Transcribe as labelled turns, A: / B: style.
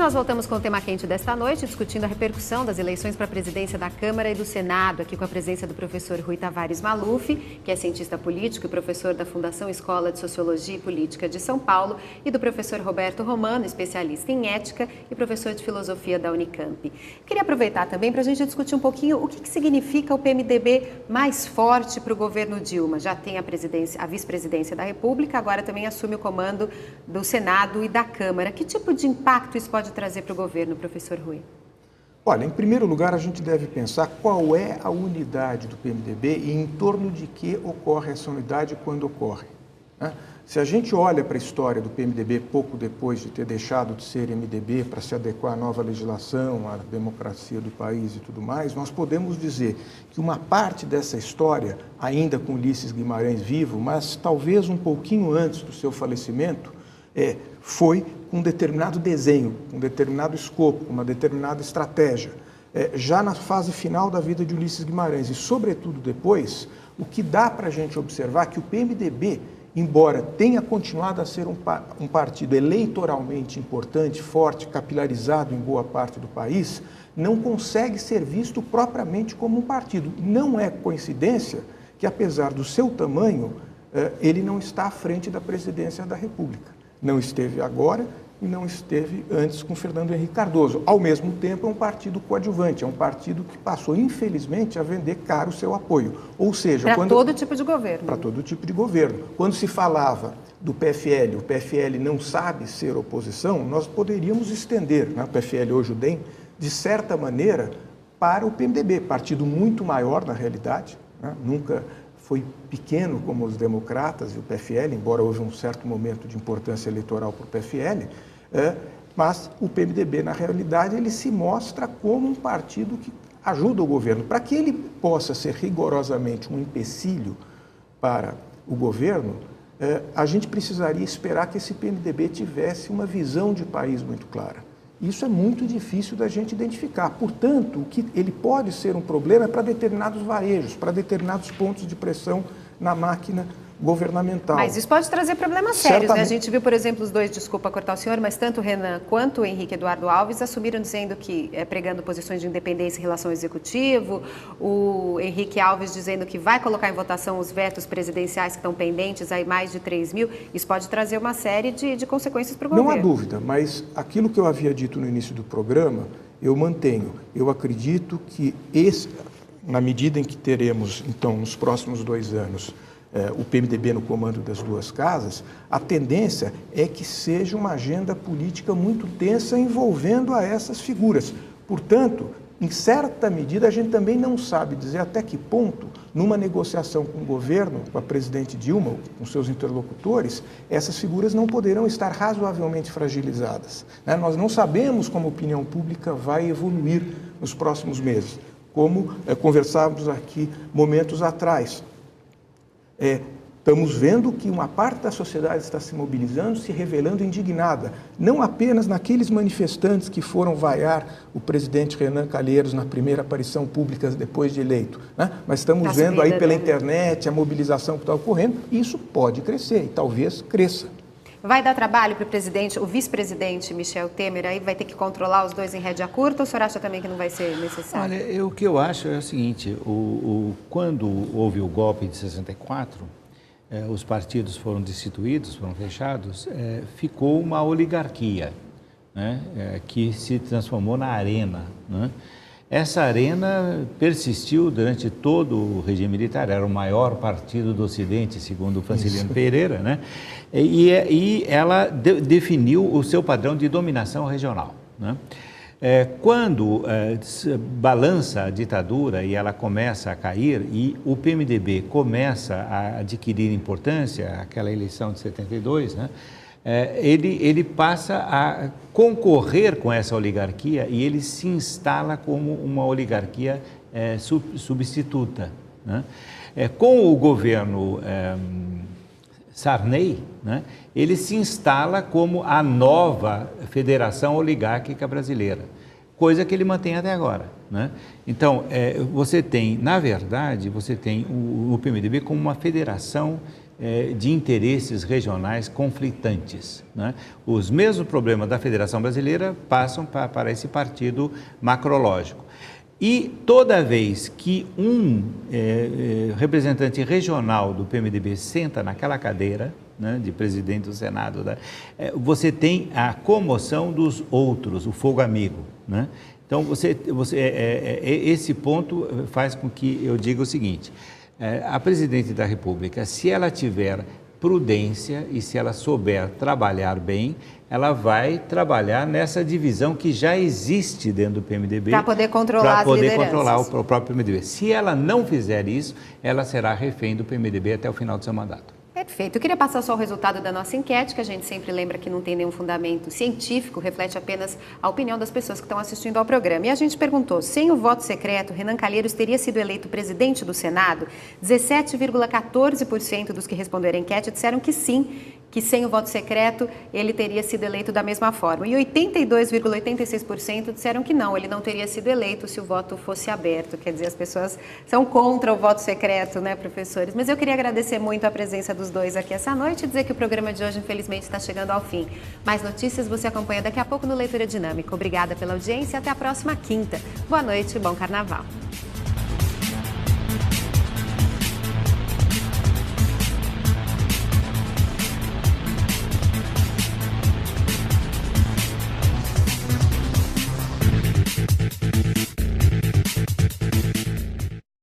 A: nós voltamos com o tema quente desta noite, discutindo a repercussão das eleições para a presidência da Câmara e do Senado, aqui com a presença do professor Rui Tavares Maluf, que é cientista político e professor da Fundação Escola de Sociologia e Política de São Paulo, e do professor Roberto Romano, especialista em ética e professor de filosofia da Unicamp. Queria aproveitar também para a gente discutir um pouquinho o que significa o PMDB mais forte para o governo Dilma. Já tem a vice-presidência da República, agora também assume o comando do Senado e da Câmara. Que tipo de impacto isso pode trazer para o governo, professor Rui?
B: Olha, em primeiro lugar, a gente deve pensar qual é a unidade do PMDB e em torno de que ocorre essa unidade quando ocorre, né? Se a gente olha para a história do PMDB pouco depois de ter deixado de ser MDB para se adequar à nova legislação, à democracia do país e tudo mais, nós podemos dizer que uma parte dessa história, ainda com Ulisses Guimarães vivo, mas talvez um pouquinho antes do seu falecimento, foi com um determinado desenho, com um determinado escopo, com uma determinada estratégia. Já na fase final da vida de Ulisses Guimarães e, sobretudo, depois, o que dá para a gente observar é que o PMDB, embora tenha continuado a ser um partido eleitoralmente importante, forte, capilarizado em boa parte do país, não consegue ser visto propriamente como um partido. Não é coincidência que, apesar do seu tamanho, ele não está à frente da presidência da República. Não esteve agora e não esteve antes com Fernando Henrique Cardoso. Ao mesmo tempo, é um partido coadjuvante, é um partido que passou, infelizmente, a vender caro o seu apoio. Ou seja,
A: para todo tipo de governo.
B: Para todo tipo de governo. Quando se falava do PFL, o PFL não sabe ser oposição, nós poderíamos estender, né, o PFL hoje o DEM, de certa maneira, para o PMDB, partido muito maior na realidade, né, nunca foi pequeno como os democratas e o PFL, embora houve um certo momento de importância eleitoral para o PFL, mas o PMDB, na realidade, ele se mostra como um partido que ajuda o governo. Para que ele possa ser rigorosamente um empecilho para o governo, a gente precisaria esperar que esse PMDB tivesse uma visão de país muito clara. Isso é muito difícil da gente identificar. Portanto, o que ele pode ser um problema é para determinados varejos, para determinados pontos de pressão na máquina governamental.
A: Mas isso pode trazer problemas sérios, né? A gente viu, por exemplo, os dois, desculpa cortar o senhor, mas tanto o Renan quanto o Henrique Eduardo Alves assumiram dizendo que, pregando posições de independência em relação ao executivo, o Henrique Alves dizendo que vai colocar em votação os vetos presidenciais que estão pendentes, aí mais de 3 mil, isso pode trazer uma série de consequências para o governo.
B: Não há dúvida, mas aquilo que eu havia dito no início do programa, eu mantenho. Eu acredito que na medida em que teremos, então, nos próximos 2 anos, o PMDB no comando das duas casas, a tendência é que seja uma agenda política muito tensa envolvendo a essas figuras. Portanto, em certa medida, a gente também não sabe dizer até que ponto, numa negociação com o governo, com a presidente Dilma, com seus interlocutores, essas figuras não poderão estar razoavelmente fragilizadas, né? Nós não sabemos como a opinião pública vai evoluir nos próximos meses, como conversávamos aqui momentos atrás. Estamos vendo que uma parte da sociedade está se mobilizando, se revelando indignada, não apenas naqueles manifestantes que foram vaiar o presidente Renan Calheiros na primeira aparição pública depois de eleito, né? Mas estamos vendo aí pela internet a mobilização que está ocorrendo, e isso pode crescer e talvez cresça.
A: Vai dar trabalho para o presidente, o vice-presidente Michel Temer, aí vai ter que controlar os dois em rédea curta, ou o senhor acha também que não vai ser necessário?
C: Olha, o que eu acho é o seguinte, quando houve o golpe de 64, os partidos foram destituídos, foram fechados, ficou uma oligarquia, né, que se transformou na arena, né? Essa arena persistiu durante todo o regime militar, era o maior partido do Ocidente, segundo o Franciliano Pereira, né? E ela definiu o seu padrão de dominação regional, né? Quando balança a ditadura e ela começa a cair e o PMDB começa a adquirir importância, aquela eleição de 72, né? Ele passa a concorrer com essa oligarquia e ele se instala como uma oligarquia substituta, né? Com o governo Sarney, né, ele se instala como a nova federação oligárquica brasileira, coisa que ele mantém até agora, né? Então, você tem, na verdade, você tem o PMDB como uma federação de interesses regionais conflitantes, né? Os mesmos problemas da Federação Brasileira passam para esse partido macrológico. E toda vez que um representante regional do PMDB senta naquela cadeira, né, de presidente do Senado, você tem a comoção dos outros, o fogo amigo, né? Então, esse ponto faz com que eu diga o seguinte: a presidente da República, se ela tiver prudência e se ela souber trabalhar bem, ela vai trabalhar nessa divisão que já existe dentro do PMDB.
A: Para poder controlar as lideranças.
C: Para poder controlar o próprio PMDB. Se ela não fizer isso, ela será refém do PMDB até o final do seu mandato.
A: Perfeito. Eu queria passar só o resultado da nossa enquete, que a gente sempre lembra que não tem nenhum fundamento científico, reflete apenas a opinião das pessoas que estão assistindo ao programa. E a gente perguntou, sem o voto secreto, Renan Calheiros teria sido eleito presidente do Senado? 17,14% dos que responderam a enquete disseram que sim, que sem o voto secreto ele teria sido eleito da mesma forma. E 82,86% disseram que não, ele não teria sido eleito se o voto fosse aberto. Quer dizer, as pessoas são contra o voto secreto, né, professores? Mas eu queria agradecer muito a presença dos dois aqui essa noite e dizer que o programa de hoje, infelizmente, está chegando ao fim. Mais notícias você acompanha daqui a pouco no Leitura Dinâmica. Obrigada pela audiência e até a próxima quinta. Boa noite e bom carnaval.